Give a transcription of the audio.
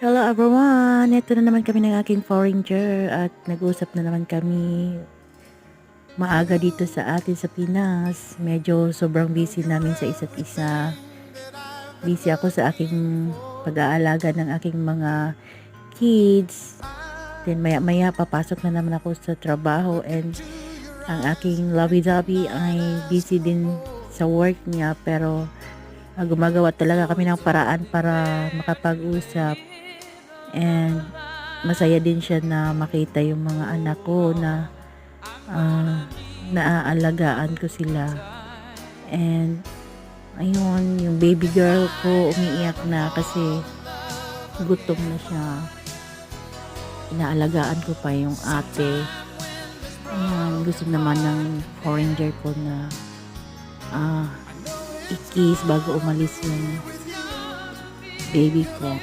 Hello everyone! Ito na naman kami ng aking foreigner at nag-usap na naman kami maaga dito sa atin sa Pinas. Medyo sobrang busy namin sa isa't isa. Busy ako sa aking pag-aalaga ng aking mga kids. Then maya-maya papasok na naman ako sa trabaho and ang aking lovey-dovey ay busy din sa work niya pero gumagawa talaga kami ng paraan para makapag-usap. And masaya din siya na makita yung mga anak ko na naaalagaan ko sila. And ayun, yung baby girl ko umiiyak na kasi gutom na siya. Inaalagaan ko pa yung ate. Ayan, gusto naman ng foreigner ko na i-kiss bago umalis yung baby ko.